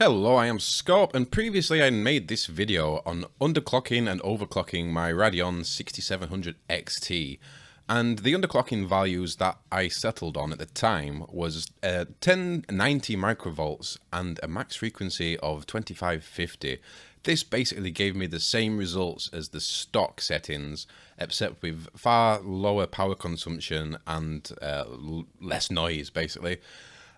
Hello, I am Scorp, and previously I made this video on underclocking and overclocking my Radeon 6700 XT. And the underclocking values that I settled on at the time was 1090 microvolts and a max frequency of 2550. This basically gave me the same results as the stock settings, except with far lower power consumption and less noise, basically.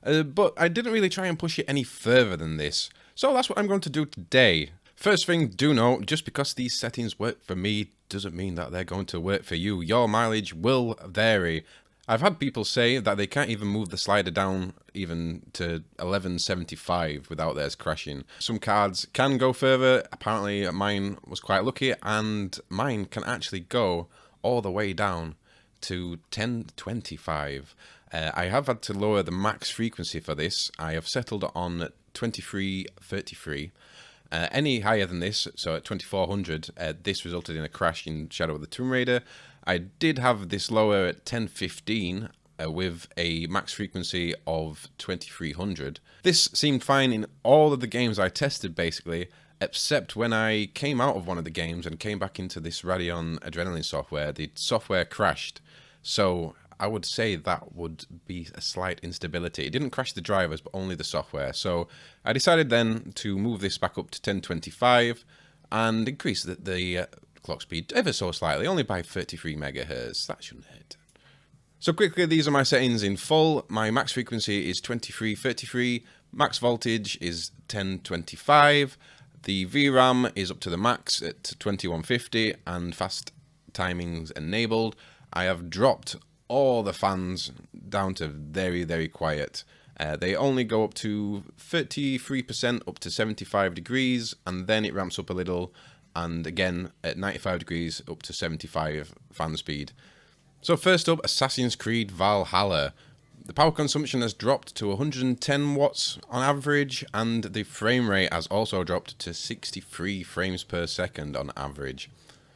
But I didn't really try and push it any further than this, so that's what I'm going to do today. First thing, do note, just because these settings work for me doesn't mean that they're going to work for you. Your mileage will vary. I've had people say that they can't even move the slider down even to 1175 without theirs crashing. Some cards can go further. Apparently mine was quite lucky, and mine can actually go all the way down to 1025. I have had to lower the max frequency for this. I have settled on 2333. Any higher than this, so at 2400, this resulted in a crash in Shadow of the Tomb Raider. I did have this lower at 1015 with a max frequency of 2300. This seemed fine in all of the games I tested, basically, except when I came out of one of the games and came back into this Radeon Adrenaline software, the software crashed. So I would say that would be a slight instability. It didn't crash the drivers, but only the software. So I decided then to move this back up to 1025 and increase the clock speed ever so slightly, only by 33 megahertz. That shouldn't hurt. So quickly, these are my settings in full. My max frequency is 2333, max voltage is 1025, the VRAM is up to the max at 2150, and fast timings enabled. I have dropped all the fans down to very, very quiet. They only go up to 33% up to 75 degrees, and then it ramps up a little, and again at 95 degrees up to 75 fan speed. So first up, Assassin's Creed Valhalla. The power consumption has dropped to 110 watts on average, and the frame rate has also dropped to 63 frames per second on average.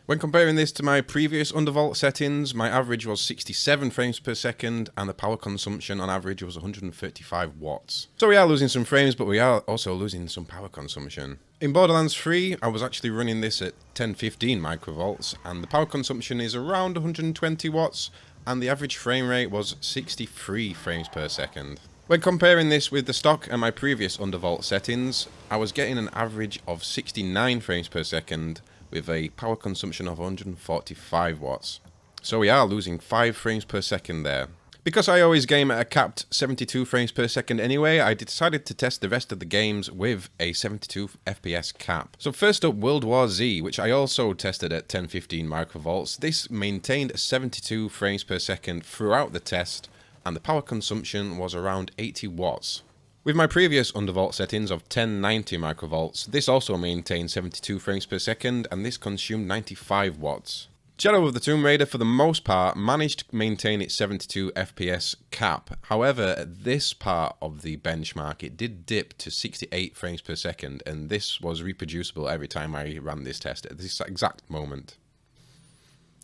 When comparing this to my previous Undervolt settings, my average was 67 frames per second, and the power consumption on average was 135 watts. So we are losing some frames, but we are also losing some power consumption. In Borderlands 3, I was actually running this at 1015 microvolts, and the power consumption is around 120 watts, and the average frame rate was 63 frames per second. When comparing this with the stock and my previous Undervolt settings, I was getting an average of 69 frames per second, with a power consumption of 145 watts. So we are losing 5 frames per second there. Because I always game at a capped 72 frames per second anyway, I decided to test the rest of the games with a 72 FPS cap. So first up, World War Z, which I also tested at 1015 microvolts. This maintained 72 frames per second throughout the test, and the power consumption was around 80 watts. With my previous Undervolt settings of 1090 microvolts, this also maintained 72 frames per second, and this consumed 95 watts. Shadow of the Tomb Raider, for the most part, managed to maintain its 72 FPS cap. However, at this part of the benchmark, it did dip to 68 frames per second, and this was reproducible every time I ran this test at this exact moment.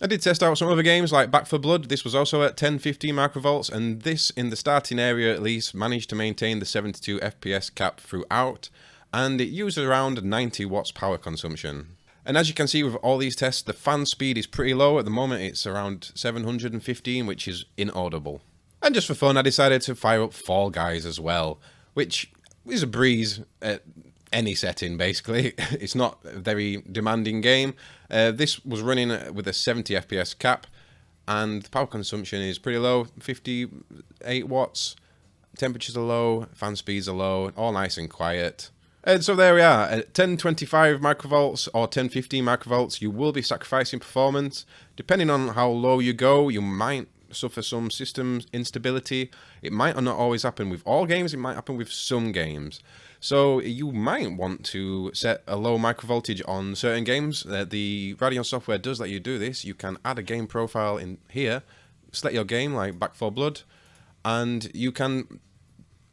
I did test out some other games like Back 4 Blood. This was also at 1050 microvolts, and this, in the starting area at least, managed to maintain the 72 FPS cap throughout, and it used around 90 watts power consumption. And as you can see with all these tests, the fan speed is pretty low. At the moment it's around 715, which is inaudible. And just for fun, I decided to fire up Fall Guys as well, which is a breeze at any setting, basically. It's not a very demanding game. This was running with a 70 FPS cap, and the power consumption is pretty low, 58 watts. Temperatures are low, fan speeds are low, all nice and quiet. And so there we are, at 1025 microvolts or 1015 microvolts, you will be sacrificing performance. Depending on how low you go, you might suffer some system instability. It might not always happen with all games, it might happen with some games. So you might want to set a low microvoltage on certain games. The Radeon software does let you do this. You can add a game profile in here, select your game like Back 4 Blood, and you can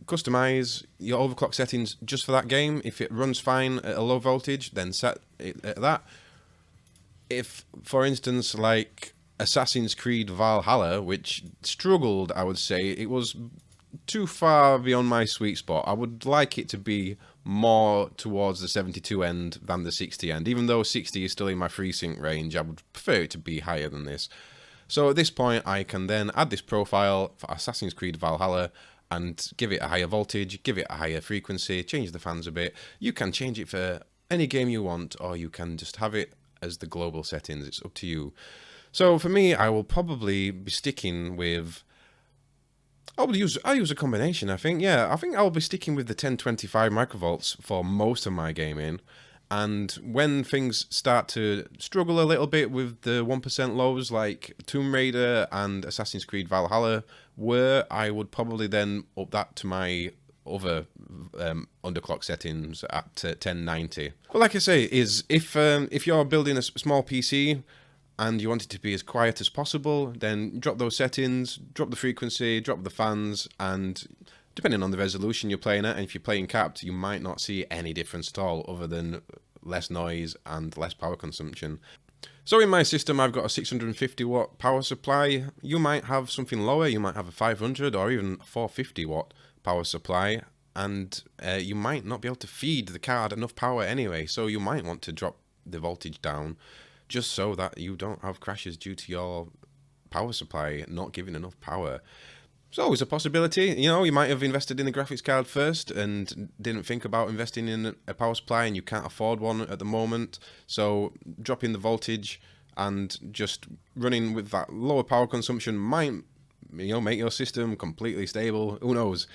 customize your overclock settings just for that game. If it runs fine at a low voltage, then set it at that. If, for instance, like Assassin's Creed Valhalla, which struggled, I would say, it was too far beyond my sweet spot. I would like it to be more towards the 72 end than the 60 end. Even though 60 is still in my FreeSync range, I would prefer it to be higher than this. So at this point, I can then add this profile for Assassin's Creed Valhalla and give it a higher voltage, give it a higher frequency, change the fans a bit. You can change it for any game you want, or you can just have it as the global settings. It's up to you. So for me, I will probably be sticking with... I'll use a combination, I think. Yeah, I think I'll be sticking with the 1025 microvolts for most of my gaming. And when things start to struggle a little bit with the 1% lows like Tomb Raider and Assassin's Creed Valhalla were, I would probably then up that to my other underclock settings at 1090. But like I say, is if you're building a small PC and you want it to be as quiet as possible, then drop those settings, drop the frequency, drop the fans, and depending on the resolution you're playing at, and if you're playing capped, you might not see any difference at all other than less noise and less power consumption. So in my system, I've got a 650 watt power supply. You might have something lower, you might have a 500 or even 450 watt power supply, and you might not be able to feed the card enough power anyway, so you might want to drop the voltage down just so that you don't have crashes due to your power supply not giving enough power. It's always a possibility. You know, you might have invested in the graphics card first and didn't think about investing in a power supply, and you can't afford one at the moment. So dropping the voltage and just running with that lower power consumption might, you know, make your system completely stable. Who knows?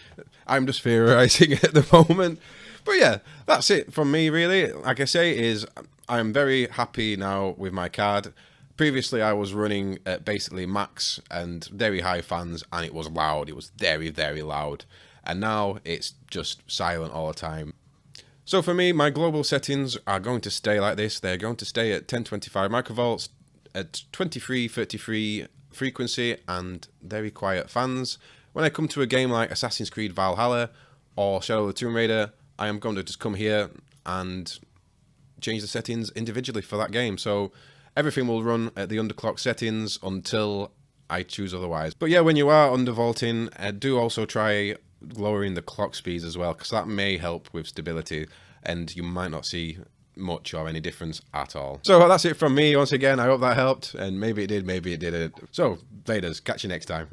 I'm just theorizing at the moment. But yeah, that's it from me, really. Like I say, is I'm very happy now with my card. Previously, I was running at basically max and very high fans, and it was loud. It was very, very loud. And now it's just silent all the time. So for me, my global settings are going to stay like this. They're going to stay at 1025 microvolts, at 2333 frequency, and very quiet fans. When I come to a game like Assassin's Creed Valhalla or Shadow of the Tomb Raider, I am going to just come here and change the settings individually for that game. So everything will run at the underclock settings until I choose otherwise. But yeah, when you are undervolting, do also try lowering the clock speeds as well, because that may help with stability, and you might not see much or any difference at all. So that's it from me once again. I hope that helped, and maybe it did, maybe it didn't. So, Vaders, catch you next time.